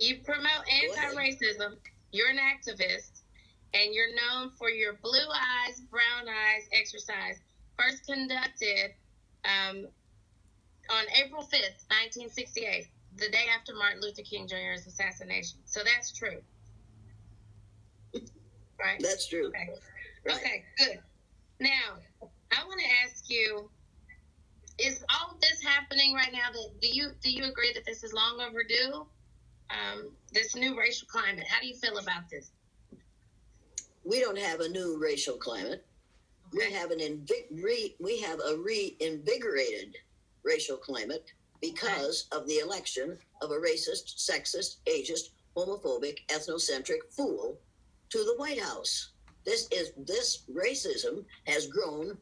You promote anti-racism. You're an activist, and you're known for your blue eyes, brown eyes exercise, first conducted on April 5th, 1968, the day after Martin Luther King Jr.'s assassination. So that's true. Right? That's true. Okay, right. Okay, good. Now, I want to ask you, is all of this happening right now? Do you agree that this is long overdue? This new racial climate. How do you feel about this? We don't have a new racial climate. Okay. We have a reinvigorated racial climate because of the election of a racist, sexist, ageist, homophobic, ethnocentric fool to the White House. This racism has grown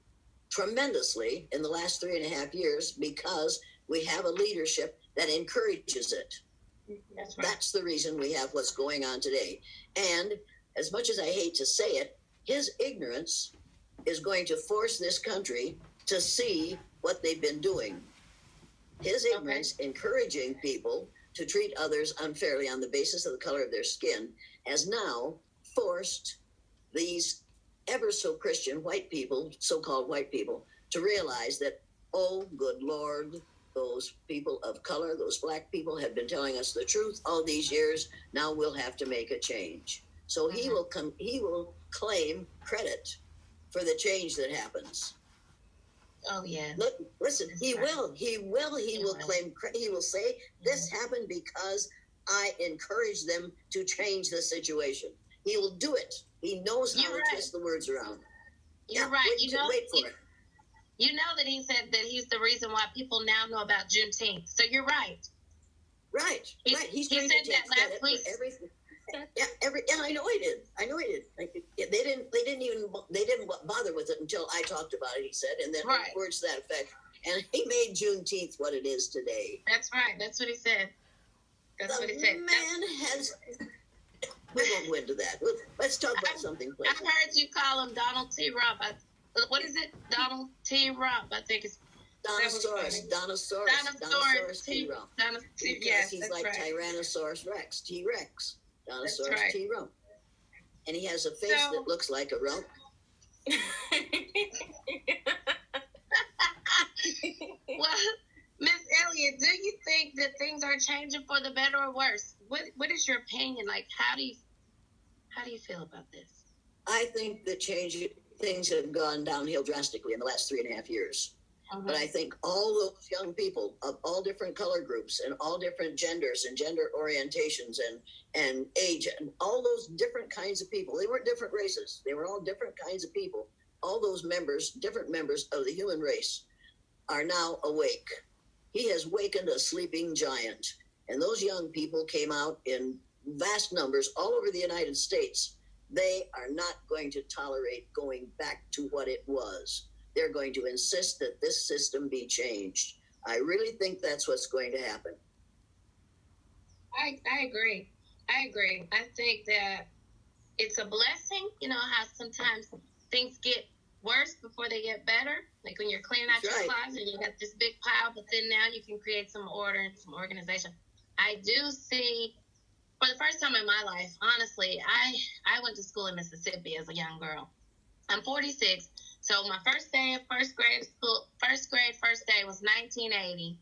tremendously in the last 3.5 years because we have a leadership that encourages it. That's right. That's the reason we have what's going on today. And as much as I hate to say it, his ignorance is going to force this country to see what they've been doing. His ignorance, encouraging people to treat others unfairly on the basis of the color of their skin, has now forced these ever so Christian white people, so-called white people, to realize that, oh, good Lord, those people of color, those black people have been telling us the truth all these years. Now we'll have to make a change. So he will claim credit for the change that happens. Oh yeah. Listen, he will claim credit. He will say this happened because I encouraged them to change the situation. He will do it. He knows how to twist the words around. You're right. Wait for it. You know that he said that he's the reason why people now know about Juneteenth. So you're right. Right. He said that last week. I know he did. They didn't bother with it until I talked about it. He said, and then words to that effect. And he made Juneteenth what it is today. That's right. That's what he said. We won't go into that. Let's talk about something. I've heard you call him Donald T. Rump. What is it? Donald T. Rump. I think it's Donosaurus T. Rump. Yes, he's like Tyrannosaurus Rex, T-Rex. Donosaurus T. Rump. And he has a face that looks like a rump. Well, Miss Elliott, do you think that things are changing for the better or worse? What is your opinion? Like, how do you feel about this? I think that things have gone downhill drastically in the last 3.5 years. But I think all those young people of all different color groups and all different genders and gender orientations and age and all those different kinds of people, they weren't different races. They were all different kinds of people. All those different members of the human race are now awake. He has wakened a sleeping giant. And those young people came out in vast numbers all over the United States. They are not going to tolerate going back to what it was. They're going to insist that this system be changed. I really think that's what's going to happen. I agree. I think that it's a blessing. You know how sometimes things get worse before they get better? Like when you're cleaning out your closet and you got this big pile, but then now you can create some order and some organization. I do see, for the first time in my life, honestly, I went to school in Mississippi as a young girl. I'm 46. So my first day of first grade was 1980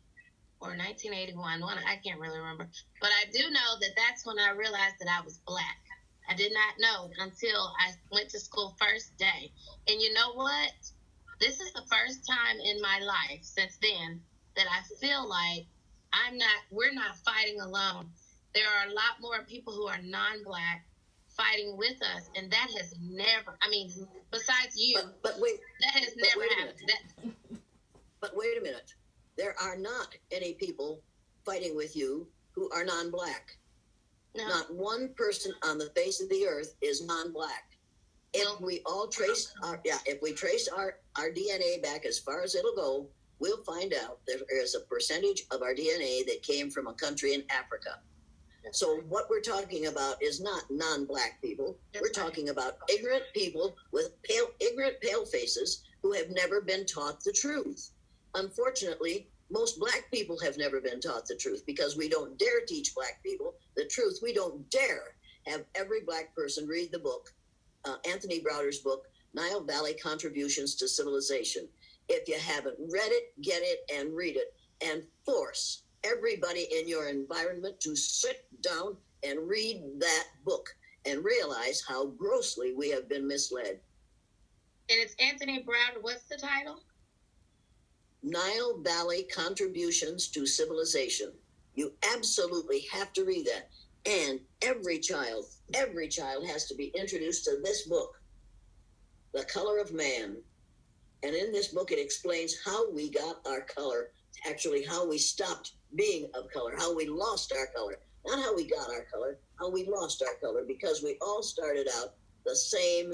or 1981. I can't really remember. But I do know that that's when I realized that I was black. I did not know until I went to school first day. And you know what? This is the first time in my life since then that I feel like we're not fighting alone. There are a lot more people who are non-black fighting with us, and that has never, besides you, but wait, that has never happened. But wait a minute. There are not any people fighting with you who are non-black. No. Not one person on the face of the earth is non-black. If we trace our DNA back as far as it'll go, we'll find out there is a percentage of our DNA that came from a country in Africa. So what we're talking about is not non-black people. We're talking about ignorant people with ignorant pale faces who have never been taught the truth. Unfortunately, Most black people have never been taught the truth because we don't dare teach black people the truth. We don't dare have every black person read the book, Anthony Browder's book, Nile Valley Contributions to Civilization. If you haven't read it, get it and read it, and force everybody in your environment to sit down and read that book and realize how grossly we have been misled. And it's Anthony Browder. What's the title? Nile Valley Contributions to Civilization. You absolutely have to read that. And every child has to be introduced to this book, The Color of Man. And in this book, it explains how we got our color, actually how we stopped being of color, how we lost our color. Not how we got our color, how we lost our color, because we all started out the same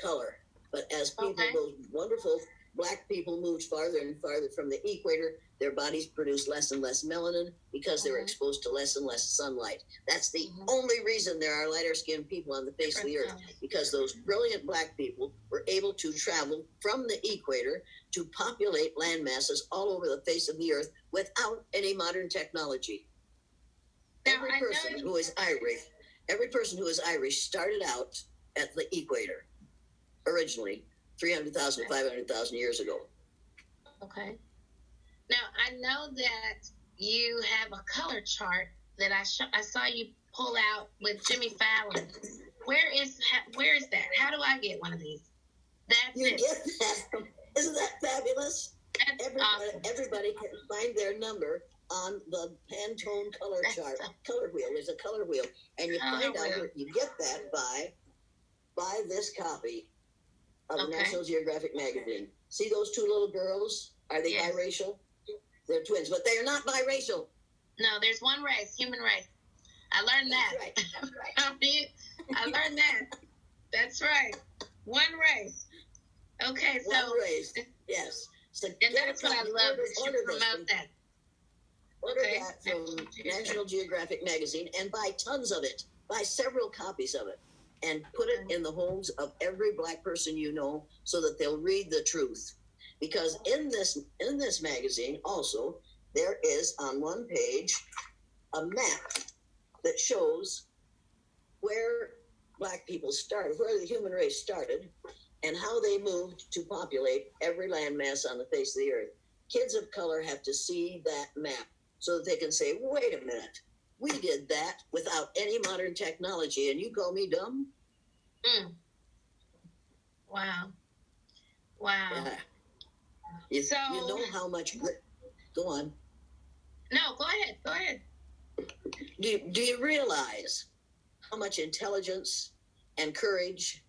color. But as people, those wonderful black people moved farther and farther from the equator, their bodies produced less and less melanin because they were exposed to less and less sunlight. That's the only reason there are lighter skinned people on the face of the earth, because those brilliant black people were able to travel from the equator to populate land masses all over the face of the earth without any modern technology. Every person who is Irish started out at the equator originally, 300,000, 500,000 years ago. Okay. Now, I know that you have a color chart that I saw you pull out with Jimmy Fallon. Where is that? How do I get one of these? That's you it. Get that. Isn't that fabulous? Everybody can find their number on the Pantone color chart. Color wheel. There's a color wheel. And you find out where you get that by this copy of National Geographic magazine. See those two little girls? Are they biracial? They're twins, but they are not biracial. No, there's one race, human race. I learned that. That's right. I learned that. That's right. One race. Okay, so one race. Yes. So and that's what I love that you promote that. Order that from National Geographic magazine and buy tons of it. Buy several copies of it. And put it in the homes of every black person you know so that they'll read the truth. Because in this magazine also, there is on one page a map that shows where black people started, where the human race started, and how they moved to populate every landmass on the face of the earth. Kids of color have to see that map so that they can say, wait a minute, we did that without any modern technology, and you call me dumb? Wow. Wow. You know how much... Go on. No, go ahead. Do you realize how much intelligence and courage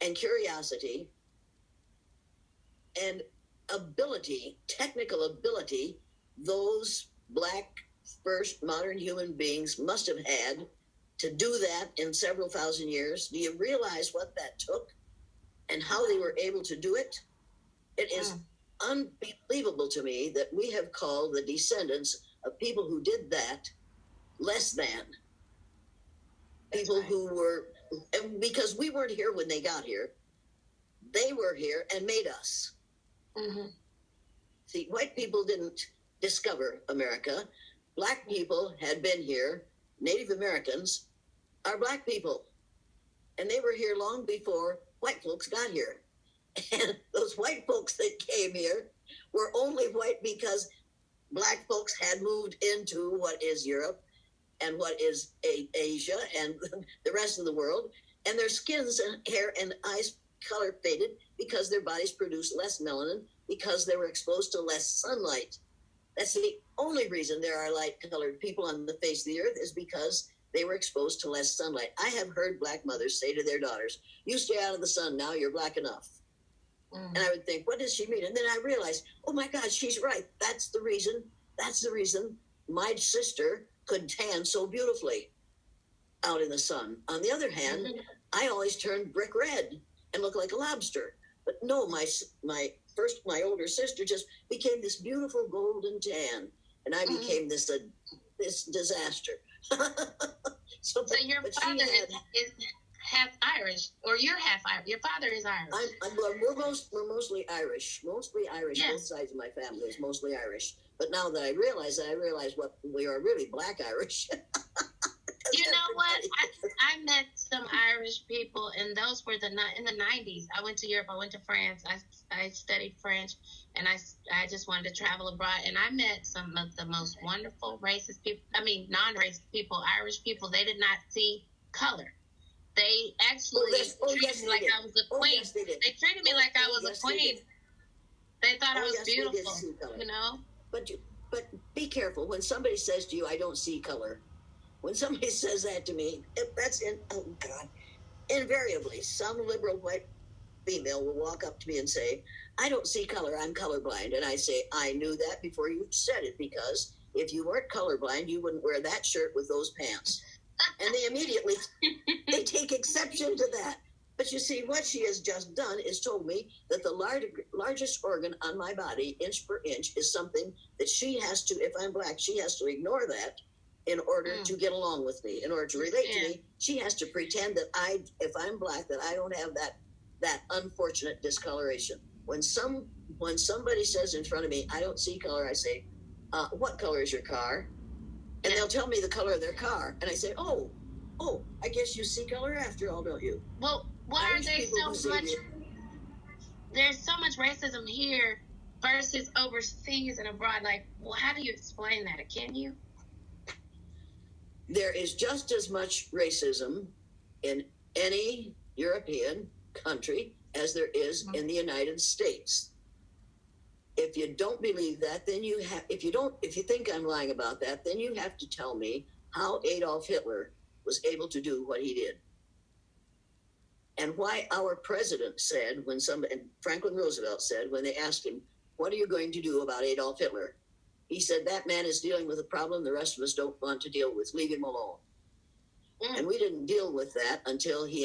and curiosity and ability, technical ability, those black first modern human beings must have had to do that in several thousand years? Do you realize what that took and how they were able to do it? It is unbelievable to me that we have called the descendants of people who did that less than. People who were, because we weren't here when they got here. They were here and made us. See, white people didn't discover America. Black people had been here. Native Americans are black people. And they were here long before white folks got here. And those white folks that came here were only white because black folks had moved into what is Europe and what is Asia and the rest of the world. And their skins and hair and eyes color faded because their bodies produced less melanin because they were exposed to less sunlight. That's the only reason there are light-colored people on the face of the earth, is because they were exposed to less sunlight. I have heard black mothers say to their daughters, you stay out of the sun now, you're black enough. And I would think, what does she mean? And then I realized, oh my God, she's right. That's the reason my sister could tan so beautifully out in the sun. On the other hand, I always turned brick red and looked like a lobster. But no, my older sister just became this beautiful golden tan. And I became this disaster. So your father is half Irish, or you're half Irish. Your father is Irish. We're mostly Irish. Mostly Irish. Yes. Both sides of my family is mostly Irish. But now that I realize what we are really Black Irish. You know what? I met some Irish people, and those were in the 90s. I went to Europe. I went to France. I studied French, and I just wanted to travel abroad. And I met some of the most wonderful racist people. I mean, non-racist people, Irish people. They did not see color. They actually treated me like I was a queen. Yes, they treated me like I was a queen. They thought I was beautiful. You know. But be careful when somebody says to you, "I don't see color." When somebody says that to me, invariably, some liberal white female will walk up to me and say, "I don't see color, I'm colorblind." And I say, "I knew that before you said it, because if you weren't colorblind, you wouldn't wear that shirt with those pants." And they immediately, they take exception to that. But you see, what she has just done is told me that the largest organ on my body, inch per inch, is something that she has to, if I'm Black, she has to ignore that in order to get along with me, in order to relate to me. She has to pretend that if I'm Black, that I don't have that unfortunate discoloration. When somebody says in front of me, "I don't see color," I say, "What color is your car?" And they'll tell me the color of their car, and I say, "Oh, I guess you see color after all, don't you?" Well, why are there so much? There's so much racism here versus overseas and abroad. Like, well, how do you explain that? Can you? There is just as much racism in any European country as there is in the United States. If you don't believe that, then if you think I'm lying about that, then you have to tell me how Adolf Hitler was able to do what he did. And why our president said, and Franklin Roosevelt said, when they asked him, "What are you going to do about Adolf Hitler?" He said, "That man is dealing with a problem the rest of us don't want to deal with. Leave him alone." And we didn't deal with that until he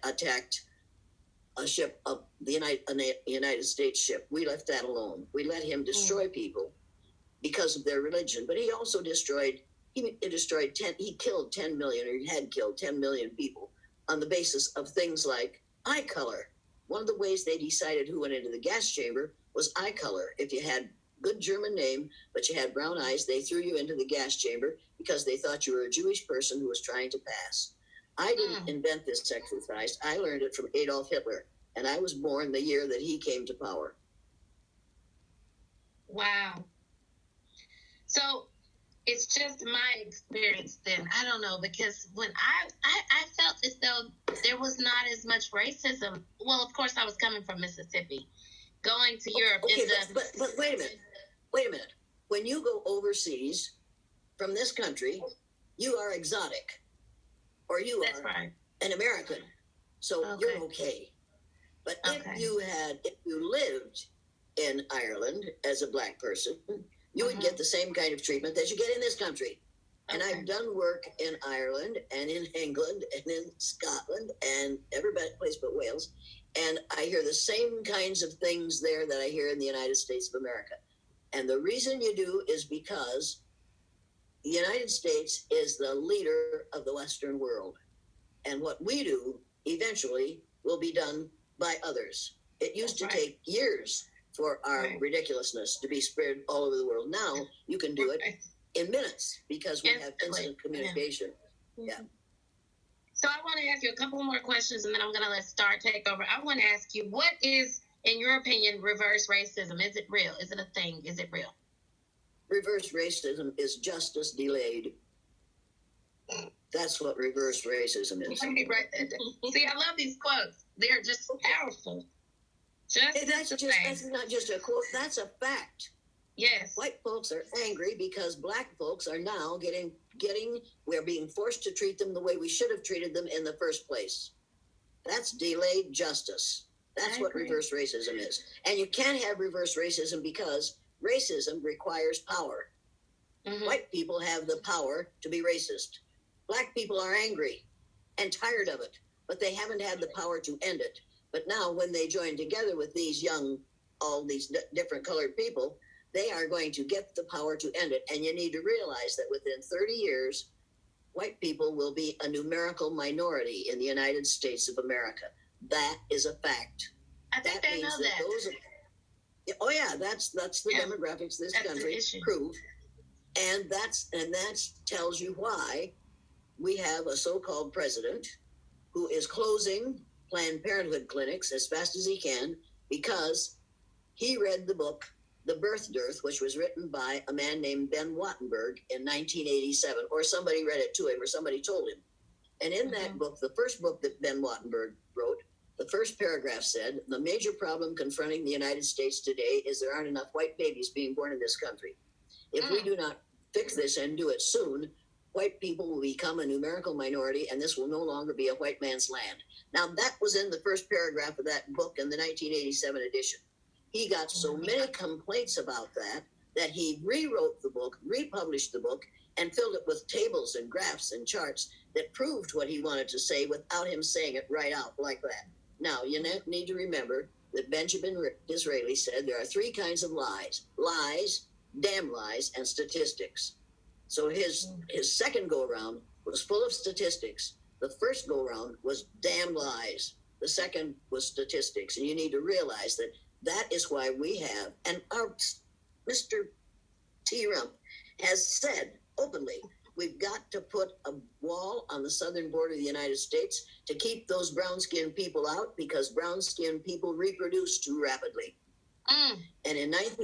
attacked a ship, the United States ship. We left that alone. We let him destroy people because of their religion. But he also he killed 10 million, or he had killed 10 million people on the basis of things like eye color. One of the ways they decided who went into the gas chamber was eye color. If you had good German name, but you had brown eyes, they threw you into the gas chamber because they thought you were a Jewish person who was trying to pass. I didn't invent this exercise. I learned it from Adolf Hitler, and I was born the year that he came to power. Wow. So it's just my experience then. I don't know, because when I felt as though there was not as much racism. Well, of course, I was coming from Mississippi. Going to Europe. Okay, but wait a minute. When you go overseas from this country, you are exotic, or you are an American, so you're okay. But if you lived in Ireland as a Black person, you would get the same kind of treatment that you get in this country. And I've done work in Ireland and in England and in Scotland and every place but Wales. And I hear the same kinds of things there that I hear in the United States of America. And the reason you do is because the United States is the leader of the Western world. And what we do eventually will be done by others. It used to take years for our ridiculousness to be spread all over the world. Now you can do it in minutes because we have instant communication. Yeah. So I want to ask you a couple more questions, and then I'm going to let Star take over. I want to ask you, what is, in your opinion, reverse racism? Is it real? Is it a thing? Is it real? Reverse racism is justice delayed. That's what reverse racism is. Let me write that down. See, I love these quotes. They're just powerful. That's not just a quote. That's a fact. Yes. White folks are angry because Black folks are now we're being forced to treat them the way we should have treated them in the first place. That's delayed justice. That's what reverse racism is. And you can't have reverse racism because racism requires power. White people have the power to be racist. Black people are angry and tired of it, but they haven't had the power to end it. But now when they join together with all these different colored people, they are going to get the power to end it. And you need to realize that within 30 years, white people will be a numerical minority in the United States of America. That is a fact. I think they know that. Oh yeah, that's the demographics this country prove, and that tells you why we have a so-called president who is closing Planned Parenthood clinics as fast as he can because he read the book The Birth Dearth, which was written by a man named Ben Wattenberg in 1987, or somebody read it to him, or somebody told him. And in that book, the first book that Ben Wattenberg wrote, the first paragraph said, the major problem confronting the United States today is there aren't enough white babies being born in this country. If we do not fix this and do it soon, white people will become a numerical minority, and this will no longer be a white man's land. Now, that was in the first paragraph of that book in the 1987 edition. He got so many complaints about that he rewrote the book, republished the book, and filled it with tables and graphs and charts that proved what he wanted to say without him saying it right out like that. Now, you need to remember that Benjamin Disraeli said there are three kinds of lies: lies, damn lies, and statistics. So his second go-around was full of statistics. The first go-around was damn lies. The second was statistics. And you need to realize that is why we have, and our Mr. T. Rump has said openly, we've got to put a wall on the southern border of the United States to keep those brown-skinned people out because brown-skinned people reproduce too rapidly. And in I've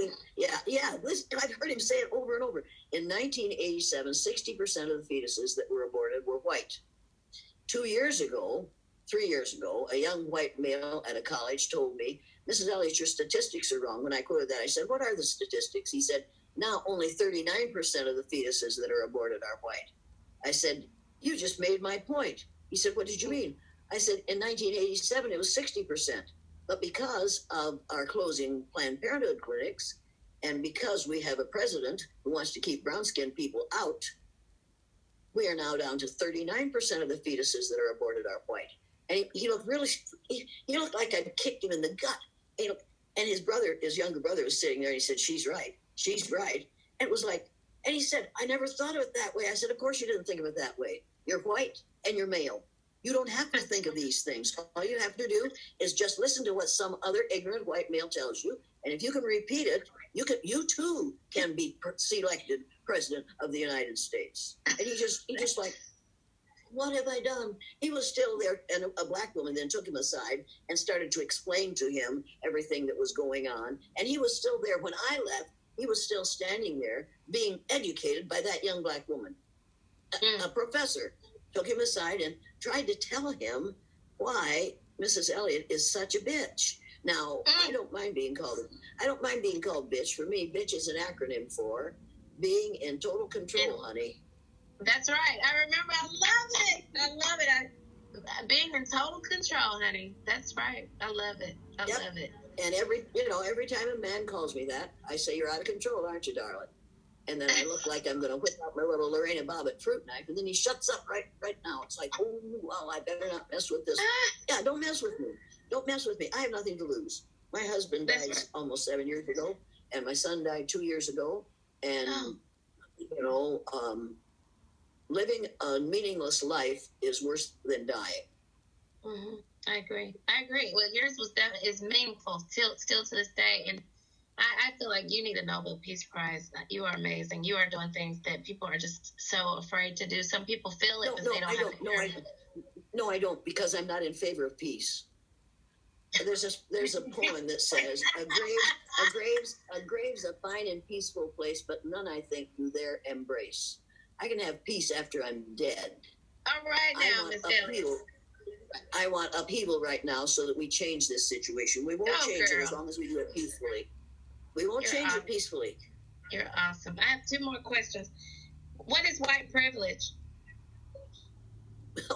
heard him say it over and over. In 1987, 60% of the fetuses that were aborted were white. 3 years ago, a young white male at a college told me, Mrs. Elliott, your statistics are wrong. When I quoted that, I said, what are the statistics? He said, now only 39% of the fetuses that are aborted are white. I said, you just made my point. He said, what did you mean? I said, in 1987, it was 60%. But because of our closing Planned Parenthood clinics, and because we have a president who wants to keep brown-skinned people out, we are now down to 39% of the fetuses that are aborted are white. And he looked really, he looked like I kicked him in the gut. And his younger brother was sitting there, and he said, she's right. And it was like, and he said, I never thought of it that way. I said, of course you didn't think of it that way. You're white and you're male. You don't have to think of these things. All you have to do is just listen to what some other ignorant white male tells you. And if you can repeat it, you too can be selected president of the United States. And he just like, what have I done? He was still there, and a black woman then took him aside and started to explain to him everything that was going on. And he was still there when I left. He was still standing there being educated by that young black woman. A professor took him aside and tried to tell him why Mrs. Elliott is such a bitch. Now, I don't mind being called bitch. For me, bitch is an acronym for being in total control, honey. That's right. I remember. I love it. Being in total control, honey. That's right. I love it. I love it. And every time a man calls me that, I say, you're out of control, aren't you, darling? And then I look like I'm going to whip out my little Lorena Bobbitt fruit knife, and then he shuts up right now. It's like, oh, well, I better not mess with this. Yeah, don't mess with me. Don't mess with me. I have nothing to lose. My husband died almost 7 years ago, and my son died 2 years ago. And, living a meaningless life is worse than dying. Mm-hmm. I agree. Well, yours is meaningful still to this day, and I feel like you need a Nobel Peace Prize. You are amazing. You are doing things that people are just so afraid to do. Some people feel it, but they don't have it. No, I don't, because I'm not in favor of peace. There's a poem that says, a grave's a fine and peaceful place, but none, I think, do there embrace. I can have peace after I'm dead. All right now, Miss Elliott. I want upheaval right now so that we change this situation. We won't change it as long as we do it peacefully. We won't change it peacefully. You're awesome. I have two more questions. What is white privilege?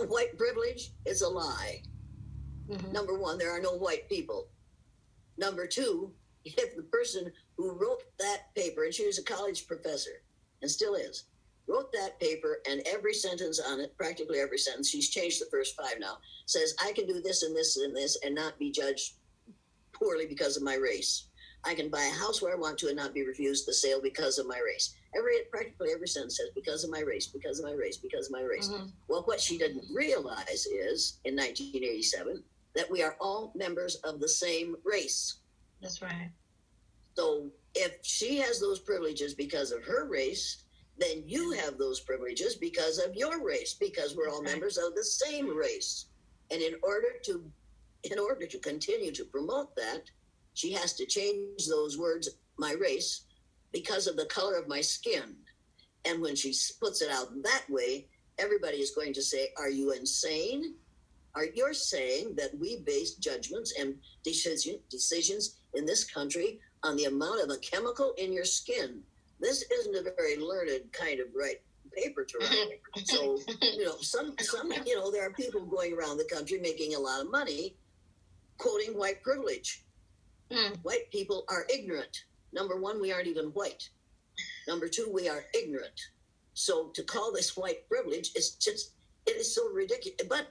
White privilege is a lie. Mm-hmm. Number one, there are no white people. Number two, if the person who wrote that paper, and she was a college professor and still is, wrote that paper, and every sentence on it, practically every sentence, she's changed the first 5 now, says, I can do this and this and this and not be judged poorly because of my race. I can buy a house where I want to and not be refused the sale because of my race. Practically every sentence says, because of my race, because of my race, because of my race. Mm-hmm. Well, what she didn't realize is, in 1987, that we are all members of the same race. That's right. So if she has those privileges because of her race, then you have those privileges because of your race, because we're all members of the same race. And in order to continue to promote that, she has to change those words, my race, because of the color of my skin. And when she puts it out that way, everybody is going to say, are you insane? Are you saying that we base judgments and decisions in this country on the amount of a chemical in your skin? This isn't a very learned kind of paper to write. So, some there are people going around the country making a lot of money quoting white privilege. White people are ignorant. Number one, we aren't even white. Number two, we are ignorant. So to call this white privilege is just, it is so ridiculous. But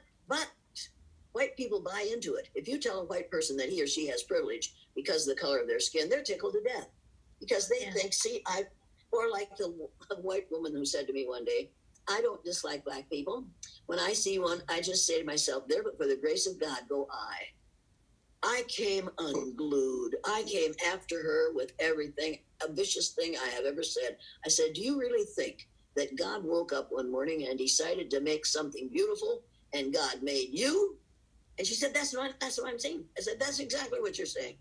white people buy into it. If you tell a white person that he or she has privilege because of the color of their skin, they're tickled to death because they think, or like the white woman who said to me one day, I don't dislike black people. When I see one, I just say to myself, there, but for the grace of God, go I. I came unglued. I came after her with everything, a vicious thing I have ever said. I said, do you really think that God woke up one morning and decided to make something beautiful and God made you? And she said, that's what I'm saying. I said, that's exactly what you're saying.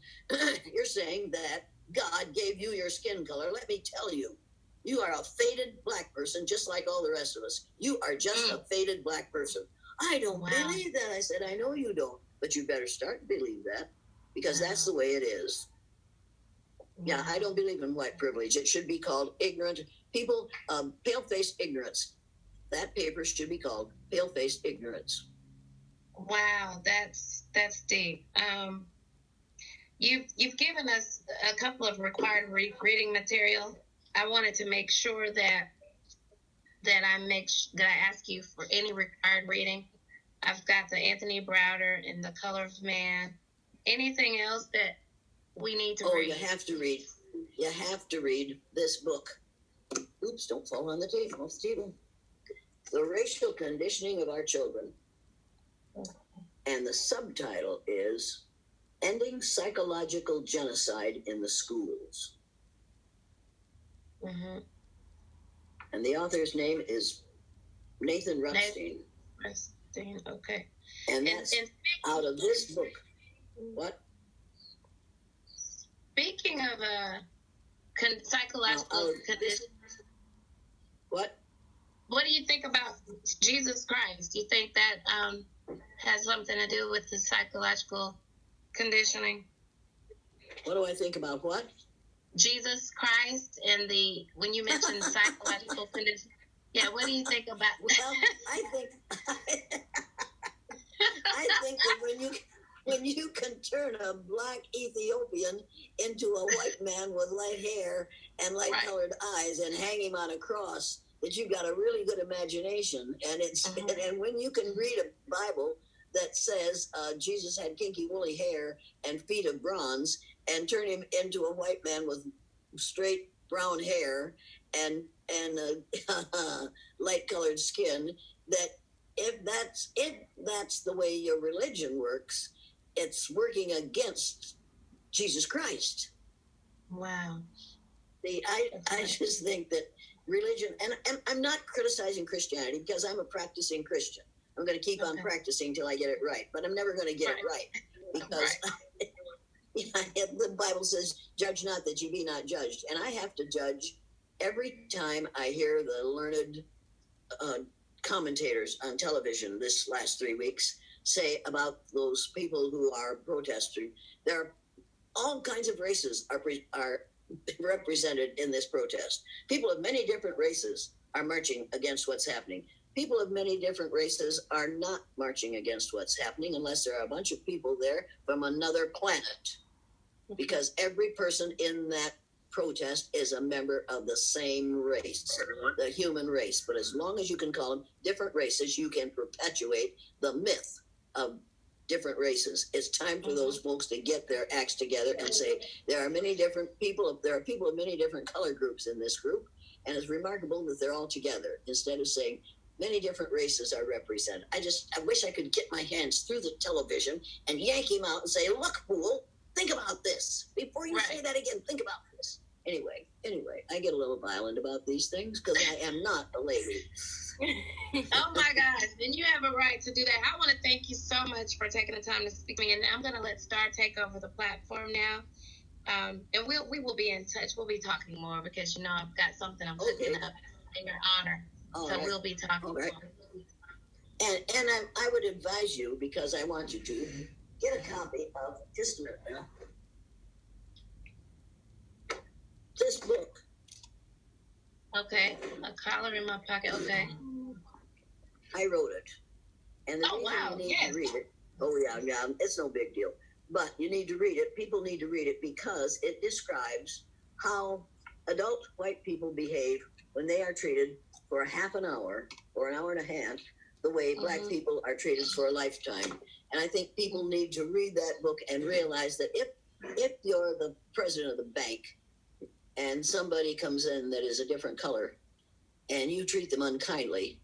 You're saying that God gave you your skin color. Let me tell you, you are a fated black person, just like all the rest of us. You are just a fated black person. I don't believe that. I said, I know you don't, but you better start to believe that because that's the way it is. Yeah, I don't believe in white privilege. It should be called ignorant people, pale-faced ignorance. That paper should be called pale-faced ignorance. Wow, that's deep. You've given us a couple of required reading material. I wanted to make sure that I ask you for any required reading. I've got the Anthony Browder and The Color of Man. Anything else that we need to read? You have to read. You have to read this book. Oops, don't fall on the table. The Racial Conditioning of Our Children. And the subtitle is Ending Psychological Genocide in the Schools. Mm-hmm. And the author's name is Nathan Rupstein. Okay. And that's out of this book. What? Speaking of psychological conditions. What? What do you think about Jesus Christ? Do you think that has something to do with the psychological conditioning? What do I think about what? Jesus Christ and when you mentioned psychological conditioning. Yeah, what do you think about? Well, I think that when you can turn a black Ethiopian into a white man with light hair and light colored eyes and hang him on a cross, that you've got a really good imagination. And and when you can read a Bible that says Jesus had kinky woolly hair and feet of bronze and turn him into a white man with straight brown hair and light colored skin, that if that's the way your religion works, it's working against Jesus Christ. Wow. See, I just think that religion, and I'm not criticizing Christianity because I'm a practicing Christian. I'm going to keep on practicing till I get it right, but I'm never going to get it right because the Bible says, judge not that you be not judged. And I have to judge every time I hear the learned commentators on television this last 3 weeks say about those people who are protesting. There are all kinds of races are represented in this protest. People of many different races are marching against what's happening. People of many different races are not marching against what's happening unless there are a bunch of people there from another planet. Because every person in that protest is a member of the same race, the human race. But as long as you can call them different races, you can perpetuate the myth of different races. It's time for those folks to get their acts together and say, there are many different people, there are people of many different color groups in this group, and it's remarkable that they're all together, instead of saying many different races are represented. I wish I could get my hands through the television and yank him out and say, look, fool, think about this. Before you say that again, think about this. Anyway, I get a little violent about these things because I am not a lady. Oh my gosh, then you have a right to do that. I want to thank you so much for taking the time to speak to me, and I'm going to let Star take over the platform now. And we will be in touch. We'll be talking more because, I've got something I'm cooking up in your honor. We'll be talking more. And I would advise you, because I want you to, get a copy of, just a minute now, this book. Okay, a collar in my pocket, okay. I wrote it. And the reason you need to read it, it's no big deal. But you need to read it. People need to read it because it describes how adult white people behave when they are treated for a half an hour or an hour and a half the way black people are treated for a lifetime. And I think people need to read that book and realize that if you're the president of the bank and somebody comes in that is a different color and you treat them unkindly,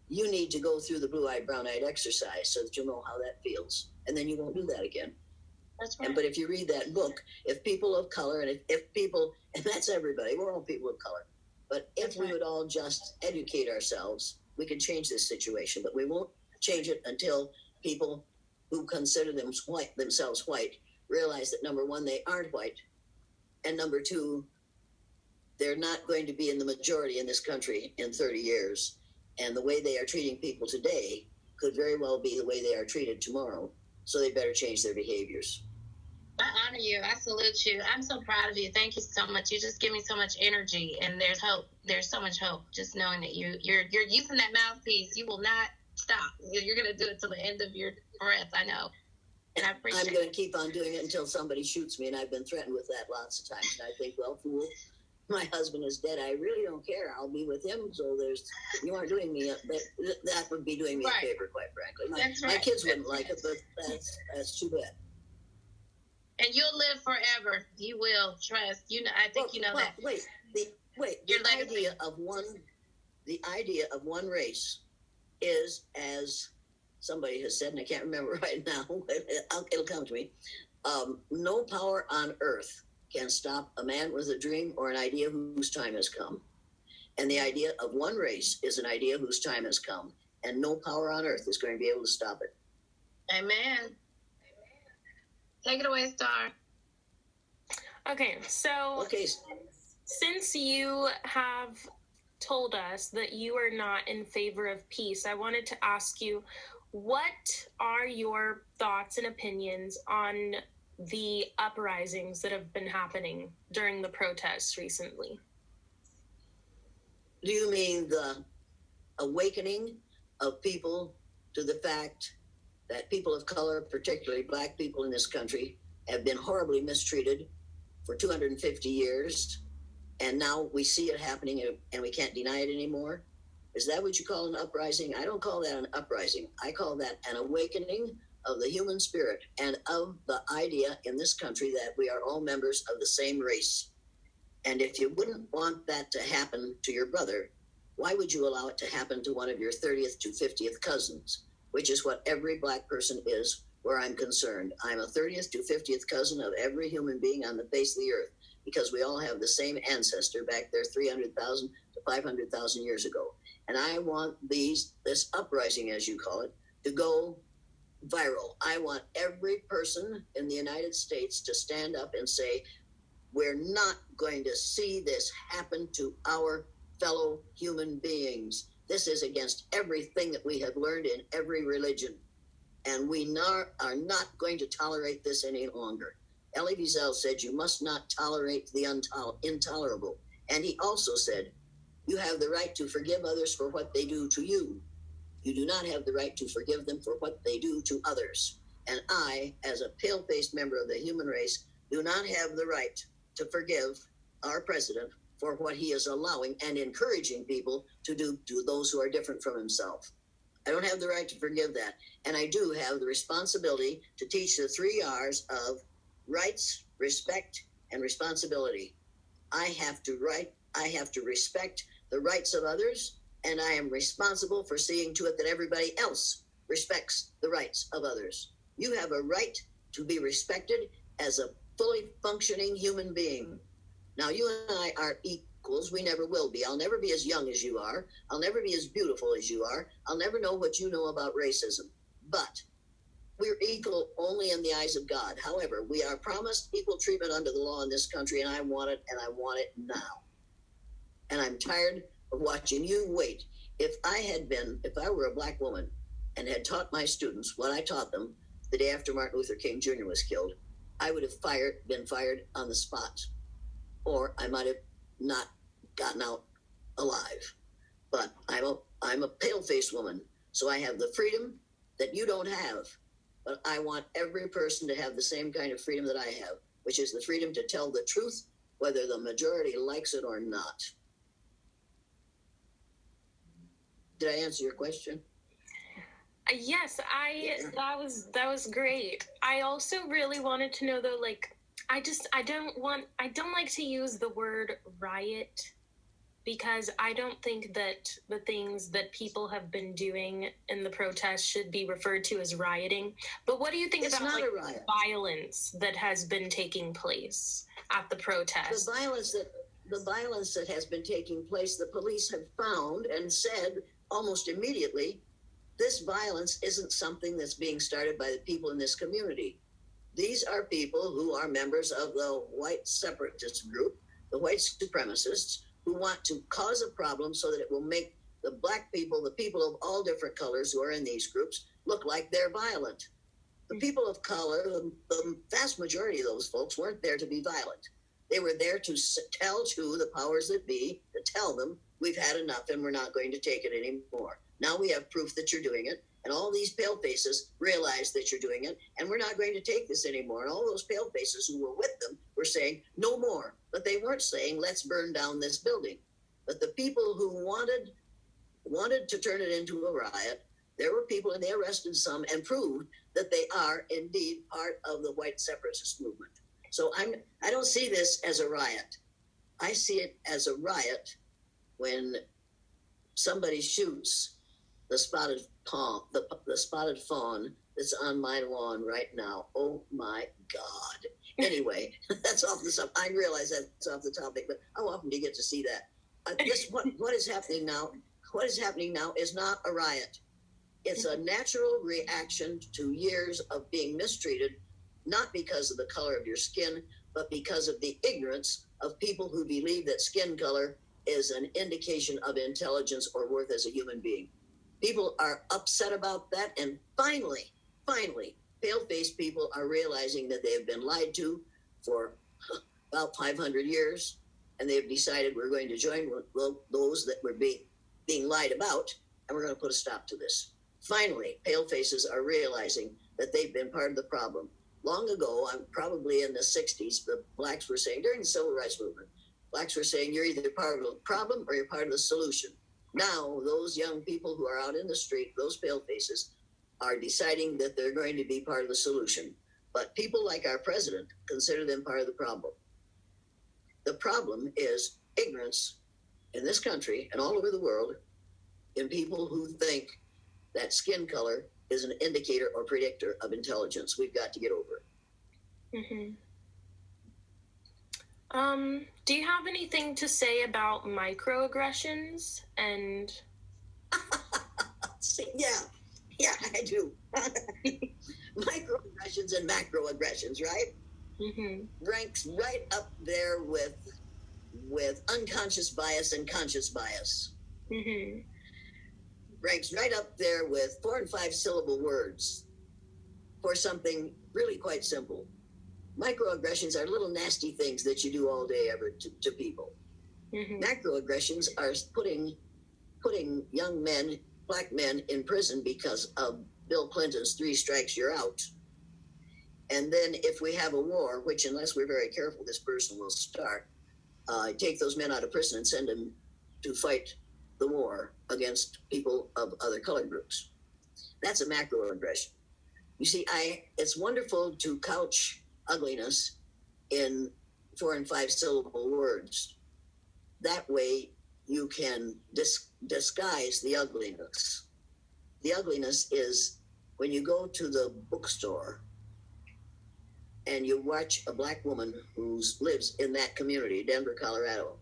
you need to go through the blue-eyed, brown-eyed exercise so that you'll know how that feels. And then you won't do that again. That's right. But if you read that book, if people of color, and if people, and that's everybody, we're all people of color, but if we would all just educate ourselves, we can change this situation. But we won't change it until people who consider themselves white realize that, number one, they aren't white, and number two, they're not going to be in the majority in this country in 30 years. And the way they are treating people today could very well be the way they are treated tomorrow. So they better change their behaviors. I honor you. I salute you. I'm so proud of you. Thank you so much. You just give me so much energy, and there's hope. There's so much hope. Just knowing that you're using that mouthpiece. You will not stop. You're going to do it till the end of your breath. I know. And I appreciate it. I'm going to keep on doing it until somebody shoots me, and I've been threatened with that lots of times. And I think, well, fool, my husband is dead. I really don't care. I'll be with him. So you aren't doing me that would be doing me a favor, quite frankly. My kids wouldn't like it, but that's too bad. And you'll live forever. You will, trust. I think you know that. Wait. The idea of one race is, as somebody has said, and I can't remember right now. It'll come to me. No power on earth can stop a man with a dream or an idea whose time has come. And the idea of one race is an idea whose time has come. And no power on earth is going to be able to stop it. Amen. Take it away, Star. Okay, so since you have told us that you are not in favor of peace, I wanted to ask you, what are your thoughts and opinions on the uprisings that have been happening during the protests recently? Do you mean the awakening of people to the fact that people of color, particularly black people in this country, have been horribly mistreated for 250 years, and now we see it happening and we can't deny it anymore? Is that what you call an uprising? I don't call that an uprising. I call that an awakening of the human spirit and of the idea in this country that we are all members of the same race. And if you wouldn't want that to happen to your brother, why would you allow it to happen to one of your 30th to 50th cousins, which is what every black person is where I'm concerned. I'm a 30th to 50th cousin of every human being on the face of the earth because we all have the same ancestor back there 300,000 to 500,000 years ago. And I want this uprising, as you call it, to go viral. I want every person in the United States to stand up and say, we're not going to see this happen to our fellow human beings. This is against everything that we have learned in every religion. And we are not going to tolerate this any longer. Elie Wiesel said, you must not tolerate the intolerable. And he also said, you have the right to forgive others for what they do to you. You do not have the right to forgive them for what they do to others. And I, as a pale-faced member of the human race, do not have the right to forgive our president for what he is allowing and encouraging people to do to those who are different from himself. I don't have the right to forgive that. And I do have the responsibility to teach the 3 R's of rights, respect, and responsibility. I have to respect the rights of others, and I am responsible for seeing to it that everybody else respects the rights of others. You have a right to be respected as a fully functioning human being. Now, you and I are equals. We never will be. I'll never be as young as you are. I'll never be as beautiful as you are. I'll never know what you know about racism. But we're equal only in the eyes of God. However, we are promised equal treatment under the law in this country, and I want it, and I want it now. And I'm tired of watching you wait. If I were a black woman and had taught my students what I taught them the day after Martin Luther King Jr. was killed, I would have been fired on the spot. Or I might have not gotten out alive. But I'm a pale-faced woman, so I have the freedom that you don't have. But I want every person to have the same kind of freedom that I have, which is the freedom to tell the truth, whether the majority likes it or not. Did I answer your question? Yes, that was great. I also really wanted to know though, like, I don't like to use the word riot because I don't think that the things that people have been doing in the protests should be referred to as rioting. But what do you think about like violence that has been taking place at the protests? The violence that has been taking place, the police have found and said almost immediately, this violence isn't something that's being started by the people in this community. These are people who are members of the white separatist group, the white supremacists, who want to cause a problem so that it will make the black people, the people of all different colors who are in these groups, look like they're violent. The people of color, the vast majority of those folks weren't there to be violent. They were there to tell to the powers that be, to tell them, we've had enough and we're not going to take it anymore. Now we have proof that you're doing it. And all these pale faces realize that you're doing it, and we're not going to take this anymore. And all those pale faces who were with them were saying, no more. But they weren't saying, let's burn down this building. But the people who wanted to turn it into a riot, there were people, and they arrested some and proved that they are indeed part of the white separatist movement. So I don't see this as a riot. I see it as a riot when somebody shoots the spotted fawn that's on my lawn right now. Oh my God. Anyway, that's off the top. I realize that's off the topic, but how often do you get to see that? What is happening now? What is happening now is not a riot. It's a natural reaction to years of being mistreated, not because of the color of your skin, but because of the ignorance of people who believe that skin color is an indication of intelligence or worth as a human being. People are upset about that, and finally, pale-faced people are realizing that they have been lied to for about 500 years, and they've decided we're going to join with those that were being lied about, and we're going to put a stop to this. Finally, pale-faces are realizing that they've been part of the problem. Long ago, probably in the 60s, the blacks were saying, during the civil rights movement, blacks were saying, you're either part of the problem or you're part of the solution. Now, those young people who are out in the street, those pale faces, are deciding that they're going to be part of the solution. But people like our president consider them part of the problem. The problem is ignorance in this country and all over the world in people who think that skin color is an indicator or predictor of intelligence. We've got to get over it. Mm-hmm. Do you have anything to say about microaggressions and? Yeah, I do. Microaggressions and macroaggressions, right? Mm-hmm. Ranks right up there with unconscious bias and conscious bias. Mm-hmm. Ranks right up there with 4 and 5 syllable words for something really quite simple. Microaggressions are little nasty things that you do all day ever to people. Mm-hmm. Macroaggressions are putting young men, black men, in prison because of Bill Clinton's 3 strikes, you're out. And then if we have a war, which unless we're very careful, this person will start, take those men out of prison and send them to fight the war against people of other color groups. That's a macroaggression. You see, it's wonderful to couch ugliness in 4 and 5 syllable words. That way you can disguise the ugliness. The ugliness is when you go to the bookstore and you watch a black woman who lives in that community, Denver, Colorado,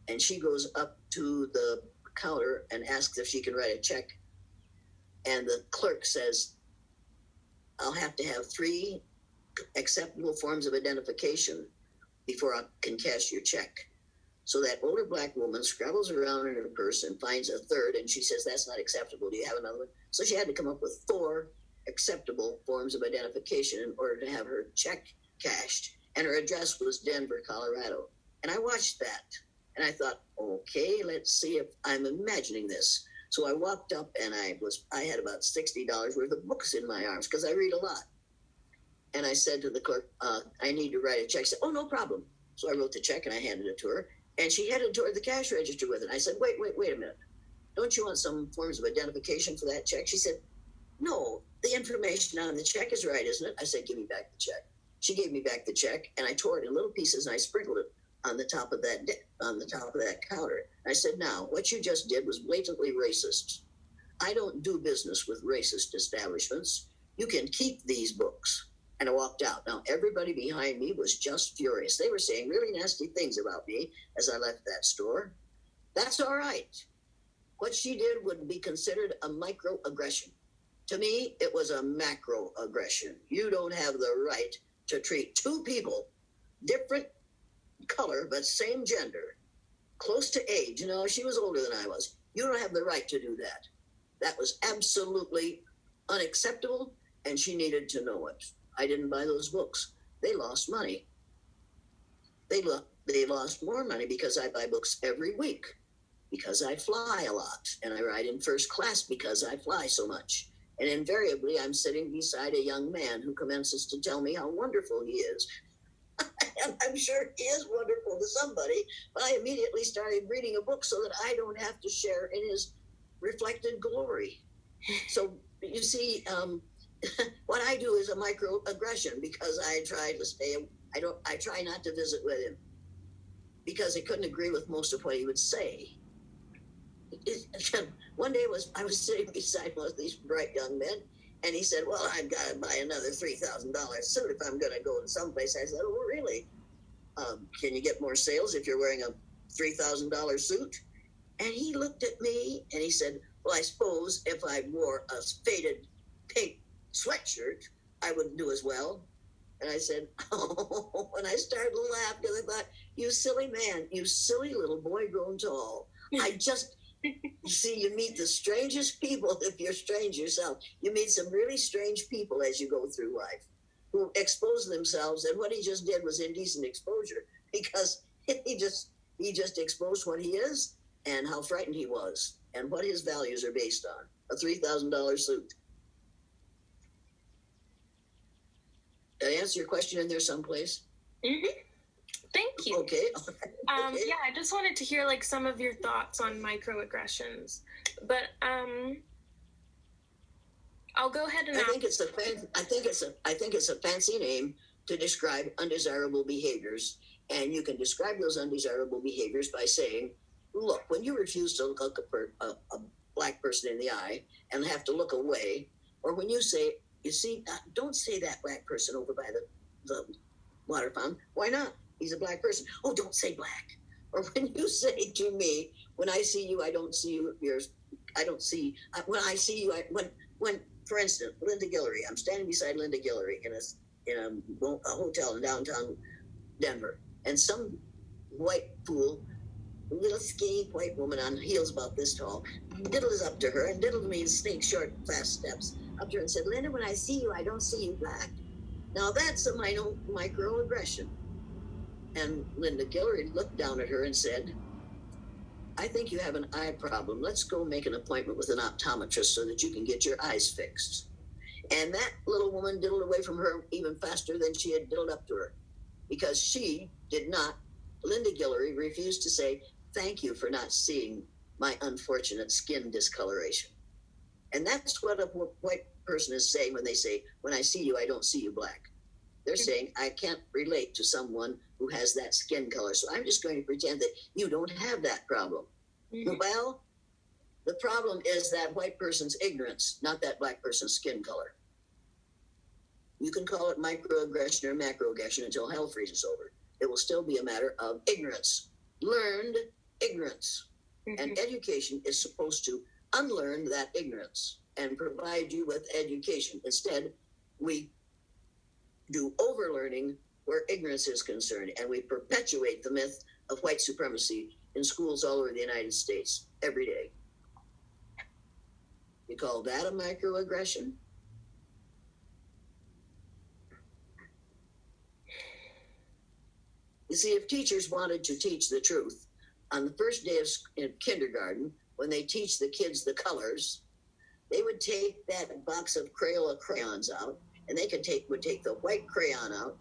and she goes up to the counter and asks if she can write a check. And the clerk says, I'll have to have 3 acceptable forms of identification before I can cash your check. So that older black woman scrabbles around in her purse and finds a 3rd, and she says, that's not acceptable. Do you have another one? So she had to come up with 4 acceptable forms of identification in order to have her check cashed. And her address was Denver, Colorado. And I watched that, and I thought, okay, let's see if I'm imagining this. So I walked up, and I had about $60 worth of books in my arms because I read a lot. And I said to the clerk, I need to write a check. She said, oh, no problem. So I wrote the check, and I handed it to her. And she headed toward the cash register with it. I said, wait a minute. Don't you want some forms of identification for that check? She said, no, the information on the check is right, isn't it? I said, give me back the check. She gave me back the check, and I tore it in little pieces, and I sprinkled it on the top of that counter. I said, now, what you just did was blatantly racist. I don't do business with racist establishments. You can keep these books. And I walked out. Now, everybody behind me was just furious. They were saying really nasty things about me as I left that store. That's all right. What she did would be considered a microaggression. To me, it was a macroaggression. You don't have the right to treat 2 people, different color, but same gender, close to age. You know, she was older than I was. You don't have the right to do that. That was absolutely unacceptable, and she needed to know it. I didn't buy those books. They lost money. They lost more money because I buy books every week, because I fly a lot, and I ride in first class because I fly so much. And invariably, I'm sitting beside a young man who commences to tell me how wonderful he is. And I'm sure he is wonderful to somebody, but I immediately started reading a book so that I don't have to share in his reflected glory. So you see, what I do is a microaggression because I try to stay. I try not to visit with him because I couldn't agree with most of what he would say. One day I was sitting beside one of these bright young men, and he said, well, I've got to buy another $3,000 suit if I'm going to go to someplace. I said, oh, really? Can you get more sales if you're wearing a $3,000 suit? And he looked at me and he said, well, I suppose if I wore a faded pink sweatshirt, I wouldn't do as well. And I said, oh, and I started to laugh because I thought, you silly man, you silly little boy grown tall. You meet the strangest people if you're strange yourself. You meet some really strange people as you go through life who expose themselves. And what he just did was indecent exposure because he just exposed what he is and how frightened he was and what his values are based on. A $3,000 suit. Did I answer your question in there someplace? Mm-hmm. Thank you. Okay. Yeah, I just wanted to hear like some of your thoughts on microaggressions, but I'll go ahead and. I think it's a fancy name to describe undesirable behaviors, and you can describe those undesirable behaviors by saying, "Look, when you refuse to look a black person in the eye and have to look away, or when you say, you see, don't say that black person over by the water fountain. Why not? He's a black person. Oh, don't say black. Or when you say to me, when I see you, I don't see you. When I see you, when for instance, Linda Guillory, I'm standing beside Linda Guillory in a hotel in downtown Denver, and some white fool, little skinny white woman on heels about this tall, diddles up to her and diddled me in snake short, fast steps up to her and said, Linda, when I see you, I don't see you black. Now that's a microaggression. And Linda Guillory looked down at her and said, I think you have an eye problem. Let's go make an appointment with an optometrist so that you can get your eyes fixed. And that little woman diddled away from her even faster than she had diddled up to her, because she did not, Linda Guillory refused to say, thank you for not seeing my unfortunate skin discoloration. And that's what a white person is saying when they say, when I see you, I don't see you black. They're saying, I can't relate to someone who has that skin color, so I'm just going to pretend that you don't have that problem. Mm-hmm. Well, the problem is that white person's ignorance, not that black person's skin color. You can call it microaggression or macroaggression until hell freezes over. It will still be a matter of ignorance, learned ignorance. Mm-hmm. And education is supposed to unlearn that ignorance and provide you with education. Instead, we do overlearning where ignorance is concerned, and we perpetuate the myth of white supremacy in schools all over the United States every day. You call that a microaggression? You see, if teachers wanted to teach the truth, on the first day of kindergarten, when they teach the kids the colors, they would take that box of Crayola crayons out, and they would take the white crayon out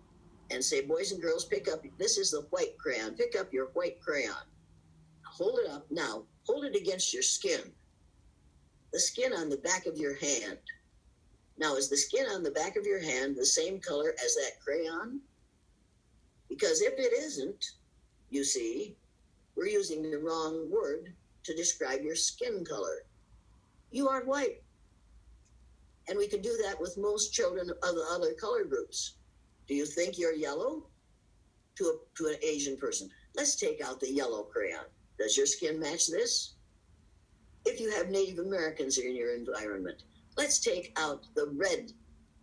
and say, boys and girls, pick up, this is the white crayon, pick up your white crayon. Hold it up. Now, hold it against your skin. The skin on the back of your hand. Now, is the skin on the back of your hand the same color as that crayon? Because if it isn't, you see, we're using the wrong word to describe your skin color. You aren't white. And we can do that with most children of the other color groups. Do you think you're yellow? To an Asian person. Let's take out the yellow crayon. Does your skin match this? If you have Native Americans in your environment, let's take out the red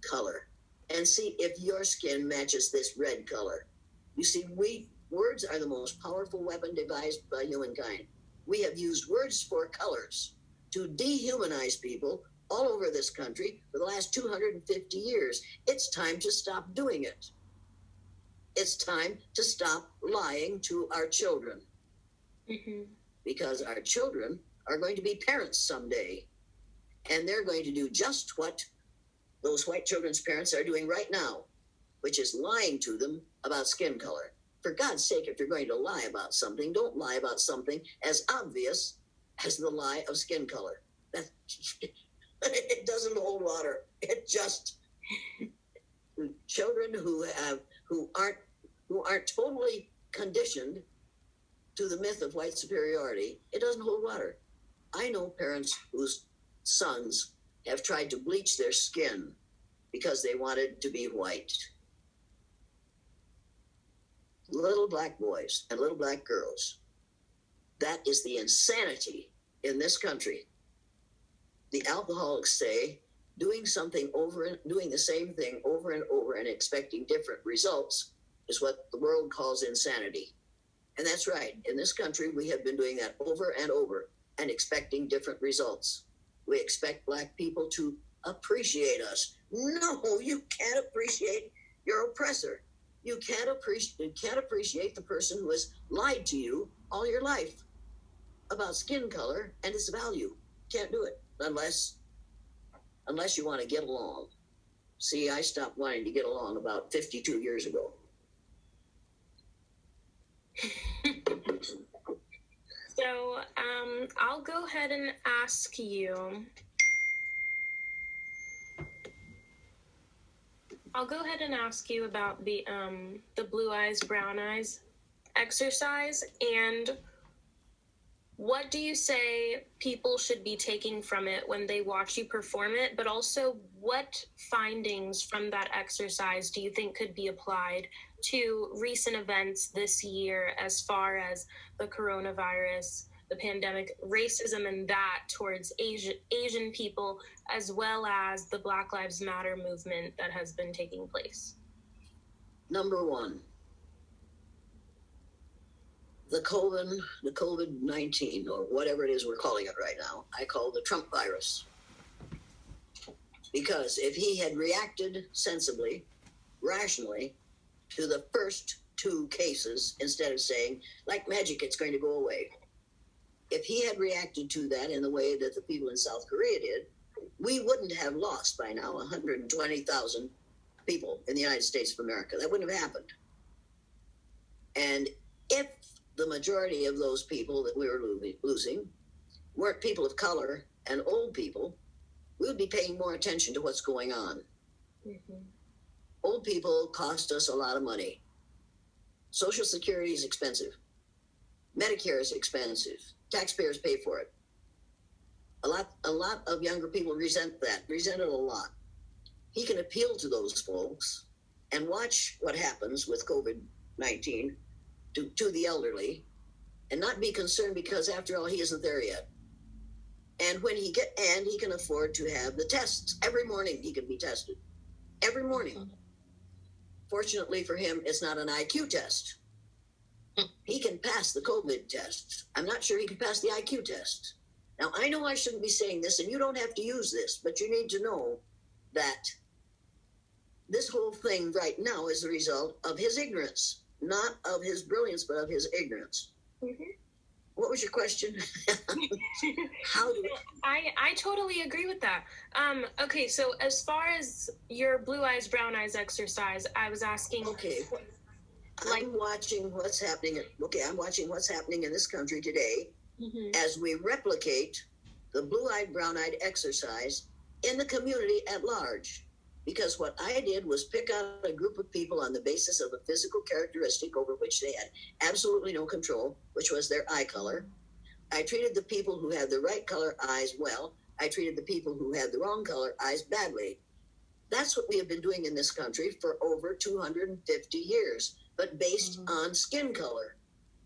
color and see if your skin matches this red color. You see, words are the most powerful weapon devised by humankind. We have used words for colors to dehumanize people all over this country for the last 250 years. It's time to stop doing it. It's time to stop lying to our children. Mm-hmm. Because our children are going to be parents someday. And they're going to do just what those white children's parents are doing right now, which is lying to them about skin color. For God's sake, if you're going to lie about something, don't lie about something as obvious as the lie of skin color. It doesn't hold water. It just children who aren't totally conditioned to the myth of white superiority. It doesn't hold water. I know parents whose sons have tried to bleach their skin because they wanted to be white. Little black boys and little black girls. That is the insanity in this country. The alcoholics say doing the same thing over and over and expecting different results is what the world calls insanity. And that's right. In this country, we have been doing that over and over and expecting different results. We expect black people to appreciate us. No, you can't appreciate your oppressor. You can't appreciate the person who has lied to you all your life about skin color and its value. Can't do it unless you want to get along. See, I stopped wanting to get along about 52 years ago. So I'll go ahead and ask you. About the blue eyes, brown eyes exercise, and what do you say people should be taking from it when they watch you perform it, but also what findings from that exercise do you think could be applied to recent events this year as far as the coronavirus, the pandemic, racism, and that towards Asian people, as well as the Black Lives Matter movement that has been taking place? Number one, the COVID-19, or whatever it is we're calling it right now, I call the Trump virus. Because if he had reacted sensibly, rationally, to the first two cases, instead of saying, like magic, it's going to go away. If he had reacted to that in the way that the people in South Korea did, we wouldn't have lost by now 120,000 people in the United States of America. That wouldn't have happened. And if the majority of those people that we were losing weren't people of color and old people, we would be paying more attention to what's going on. Mm-hmm. Old people cost us a lot of money. Social Security is expensive. Medicare is expensive. Taxpayers pay for it. A lot of younger people resent it a lot. he can appeal to those folks and watch what happens with COVID-19 to the elderly and not be concerned, because after all, he isn't there yet. And he can afford to have the tests every morning. He can be tested every morning. Fortunately for him, it's not an IQ test. He can pass the COVID test. I'm not sure he can pass the IQ test. Now, I know I shouldn't be saying this, and you don't have to use this, but you need to know that this whole thing right now is the result of his ignorance, not of his brilliance, but of his ignorance. Mm-hmm. What was your question? I totally agree with that. Okay, so as far as your blue eyes, brown eyes exercise, I was asking. Okay. I'm watching what's happening. I'm watching what's happening in this country today as we replicate the blue-eyed, brown-eyed exercise in the community at large. Because what I did was pick out a group of people on the basis of a physical characteristic over which they had absolutely no control, which was their eye color. I treated the people who had the right color eyes well. I treated the people who had the wrong color eyes badly. That's what we have been doing in this country for over 250 years, but based on skin color.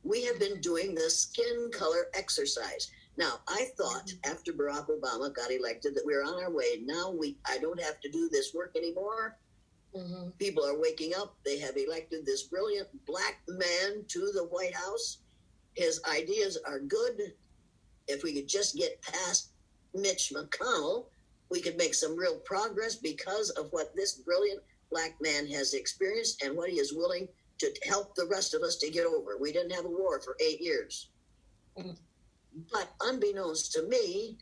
We have been doing the skin color exercise. Now, I thought after Barack Obama got elected that we were on our way. Now I don't have to do this work anymore. Mm-hmm. People are waking up. They have elected this brilliant black man to the White House. His ideas are good. If we could just get past Mitch McConnell, we could make some real progress because of what this brilliant black man has experienced and what he is willing to help the rest of us to get over. We didn't have a war for 8 years. Mm-hmm. But unbeknownst to me,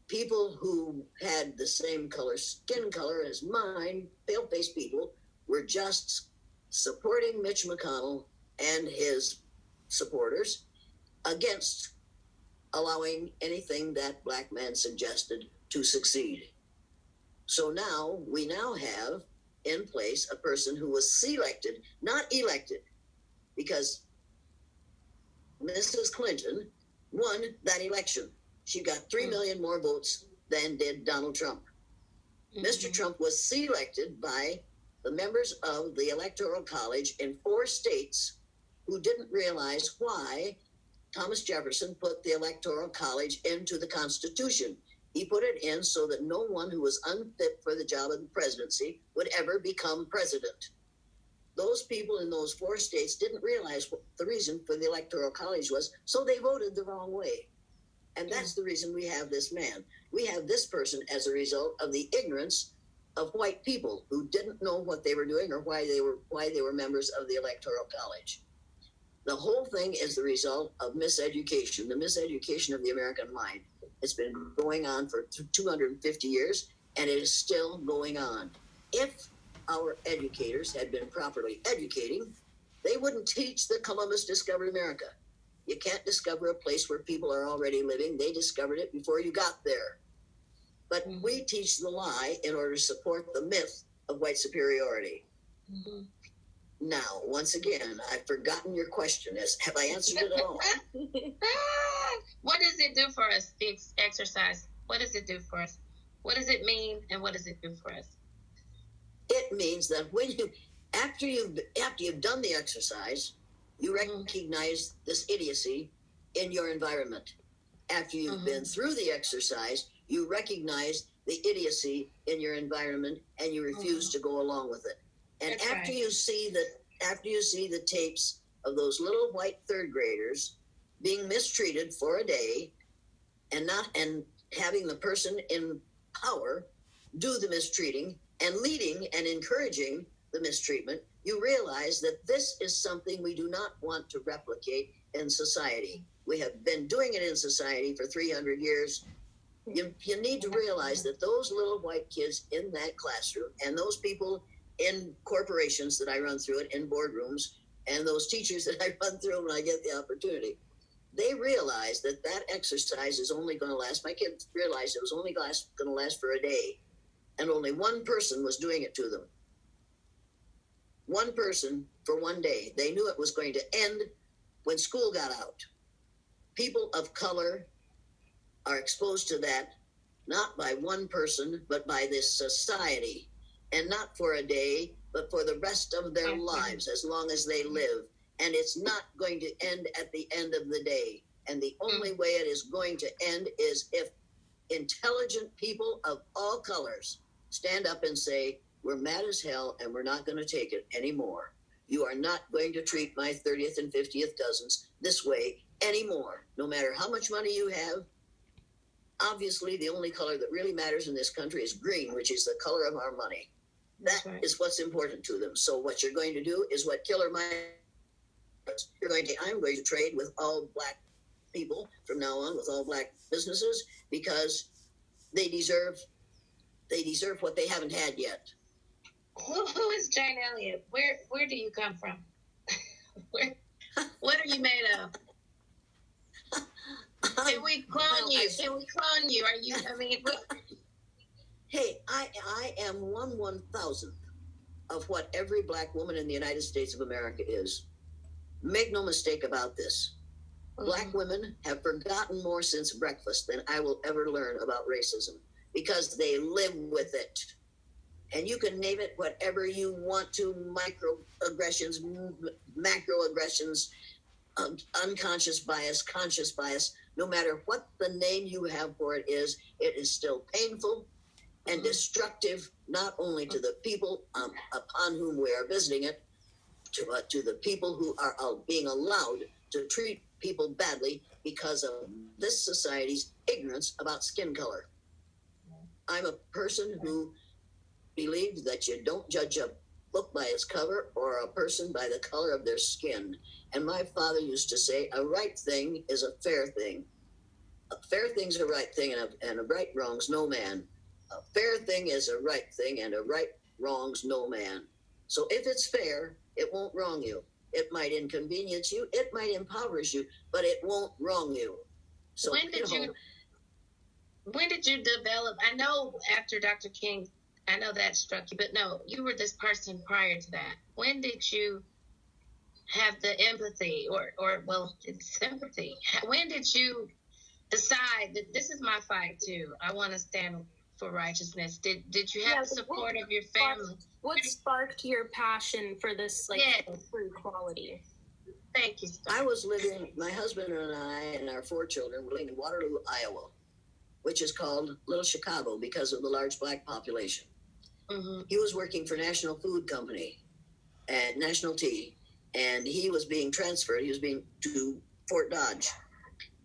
people who had the same skin color as mine, pale-faced people, were just supporting Mitch McConnell and his supporters against allowing anything that black man suggested to succeed. So now we have in place a person who was selected, not elected, because Mrs. Clinton won that election. She got 3 million more votes than did Donald Trump. Mm-hmm. Mr. Trump was selected by the members of the Electoral College in 4 states who didn't realize why Thomas Jefferson put the Electoral College into the Constitution. He put it in so that no one who was unfit for the job of the presidency would ever become president. Those people in those 4 states didn't realize what the reason for the Electoral College was, so they voted the wrong way. And that's the reason we have this man. We have this person as a result of the ignorance of white people who didn't know what they were doing or why they were members of the Electoral College. The whole thing is the result of miseducation, the miseducation of the American mind. It's been going on for 250 years, and it is still going on. If our educators had been properly educating, they wouldn't teach that Columbus discovered America. You can't discover a place where people are already living. They discovered it before you got there. But we teach the lie in order to support the myth of white superiority. Mm-hmm. Now, once again, I've forgotten your question. Have I answered it at all? What does it do for us, the exercise? What does it do for us? What does it mean, and what does it do for us? It means that after you've done the exercise, you recognize this idiocy in your environment. After you've been through the exercise, you recognize the idiocy in your environment, and you refuse to go along with it. And that's after you see the tapes of those little white 3rd graders being mistreated for a day, and having the person in power do the mistreating and leading and encouraging the mistreatment, you realize that this is something we do not want to replicate in society. We have been doing it in society for 300 years. You need to realize that those little white kids in that classroom and those people in corporations that I run through it, in boardrooms, and those teachers that I run through when I get the opportunity, they realize that exercise is only going to last. My kids realized it was only going to last for a day, and only one person was doing it to them. One person for one day. They knew it was going to end when school got out. People of color are exposed to that, not by one person, but by this society. and not for a day, but for the rest of their lives, as long as they live. And it's not going to end at the end of the day. And the only way it is going to end is if intelligent people of all colors stand up and say, we're mad as hell and we're not going to take it anymore. You are not going to treat my 30th and 50th cousins this way anymore, no matter how much money you have. Obviously, the only color that really matters in this country is green, which is the color of our money. That is what's important to them. So what you're going to do is what Killer Mike, I'm going to trade with all black people from now on, with all black businesses, because they deserve what they haven't had yet. Who is Jane Elliott? Where do you come from? What are you made of? Can we clone you? Can we clone you? Are you? I mean, hey, I am 1/1000th of what every black woman in the United States of America is. Make no mistake about this. Black women have forgotten more since breakfast than I will ever learn about racism, because they live with it. And you can name it whatever you want to: microaggressions, macroaggressions, unconscious bias, conscious bias. No matter what the name you have for it is still painful and destructive, not only to the people upon whom we are visiting it, to the people who are being allowed to treat people badly because of this society's ignorance about skin color. I'm a person who believes that you don't judge a book by its cover or a person by the color of their skin. And my father used to say, a right thing is a fair thing. A fair thing's a right thing, and a right wrong's no man. A fair thing is a right thing, and a right wrong's no man. So if it's fair, it won't wrong you. It might inconvenience you, it might impoverish you, but it won't wrong you. So when did you develop? I know after Dr. King, I know that struck you, but no, you were this person prior to that. When did you have the empathy or sympathy? When did you decide that this is my fight too? I want to stand for righteousness. Did you have the support of your family? What sparked your passion for this, for equality? Thank you. My husband and I and our 4 children were living in Waterloo, Iowa, which is called Little Chicago because of the large black population. He was working for National Food Company and National Tea, and he was being transferred. He was being to Fort Dodge.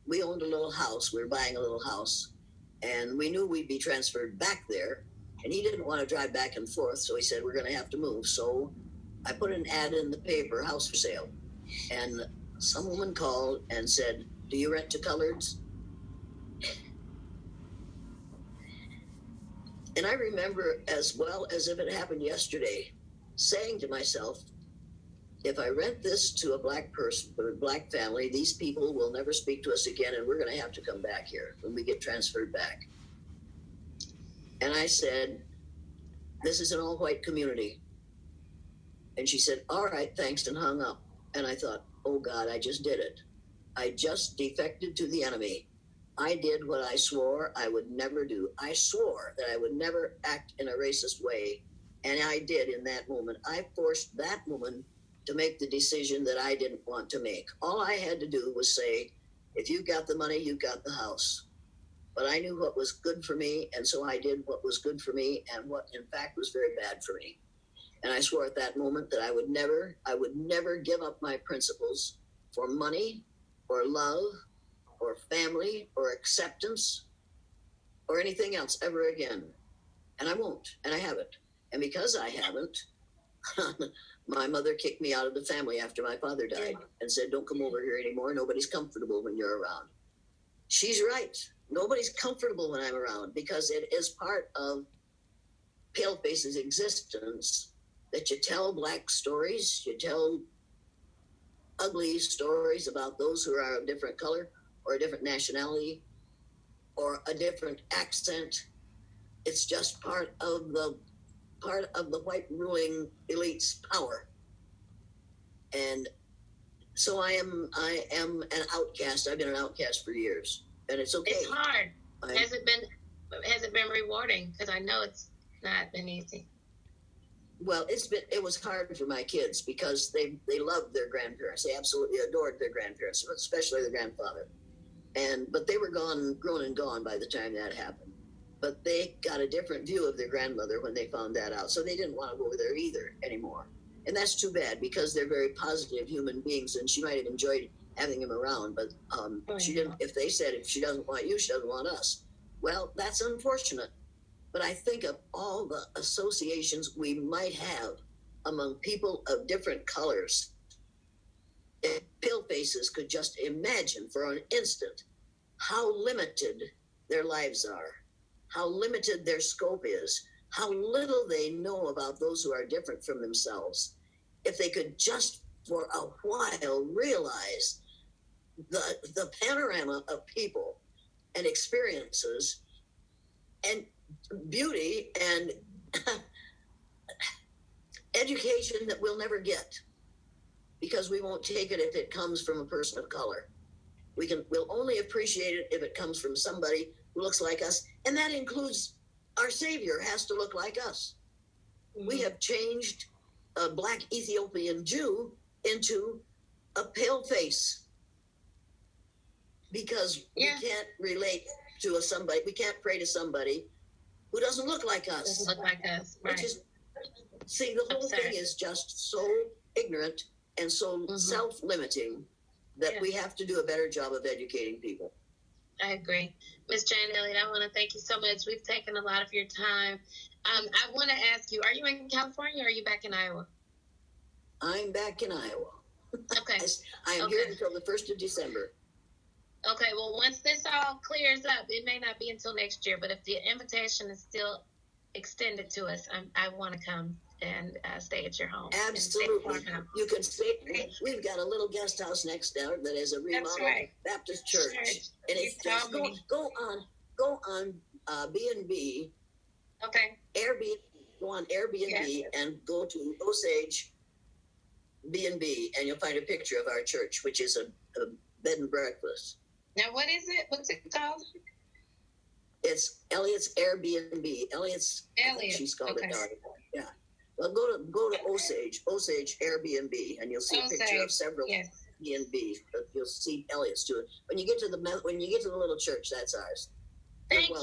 We owned a little house. We were buying a little house, and we knew we'd be transferred back there, and he didn't want to drive back and forth, so he said, we're going to have to move. So I put an ad in the paper, house for sale, and some woman called and said, do you rent to coloreds? And I remember, as well as if it happened yesterday, saying to myself, if I rent this to a black person, or a black family, these people will never speak to us again, and we're going to have to come back here when we get transferred back. And I said, this is an all-white community. And she said, all right, thanks, and hung up. And I thought, oh God, I just did it. I just defected to the enemy. I did what I swore I would never do. I swore that I would never act in a racist way, and I did in that moment. I forced that woman to make the decision that I didn't want to make. All I had to do was say, if you got the money, you got the house. But I knew what was good for me, and so I did what was good for me, and what in fact was very bad for me. And I swore at that moment that I would never give up my principles for money or love or family or acceptance or anything else ever again. And I won't, and I haven't. And because I haven't, my mother kicked me out of the family after my father died and said, don't come over here anymore. Nobody's comfortable when you're around. She's right. Nobody's comfortable when I'm around, because it is part of Paleface's existence that you tell black stories, you tell ugly stories about those who are of different color or a different nationality or a different accent. It's just part of the white ruling elite's power. And so I am an outcast. I've been an outcast for years, and it's okay. It's hard. Has it been rewarding? Because I know it's not been easy. Well, it was hard for my kids because they loved their grandparents. They absolutely adored their grandparents, especially their grandfather. But they were grown and gone by the time that happened. But they got a different view of their grandmother when they found that out. So they didn't want to go over there either anymore. And that's too bad because they're very positive human beings, and she might have enjoyed having him around. But she didn't. If they said if she doesn't want you, she doesn't want us. Well, that's unfortunate. But I think of all the associations we might have among people of different colors. If pale faces could just imagine for an instant how limited their lives are, how limited their scope is, how little they know about those who are different from themselves. If they could just for a while realize the panorama of people and experiences and beauty and education that we'll never get because we won't take it if it comes from a person of color. We'll only appreciate it if it comes from somebody who looks like us, and that includes our Savior has to look like us. Mm-hmm. We have changed a Black Ethiopian Jew into a pale face because we can't relate to somebody. We can't pray to somebody who doesn't look like us. Doesn't look like us, right? The whole thing is just so ignorant and so self-limiting that we have to do a better job of educating people. I agree. Ms. Jane Elliott, I want to thank you so much. We've taken a lot of your time. I want to ask you, are you in California or are you back in Iowa? I'm back in Iowa. Okay. I am here until the 1st of December. Okay, well, once this all clears up, it may not be until next year, but if the invitation is still extended to us, I want to come and stay at your home. Absolutely. You can stay. We've got a little guest house next door that is a remodeled Baptist church. And it's just go on B&B. Okay. Airbnb. Go on Airbnb and go to Osage B&B, and you'll find a picture of our church, which is a bed and breakfast. Now, what is it? What's it called? It's Elliott's Airbnb. Elliott. She's called it. Yeah. Well, go to Osage Airbnb, and you'll see a picture of several B&Bs. But you'll see Elliott's too. When you get to the little church, that's ours. Thank you.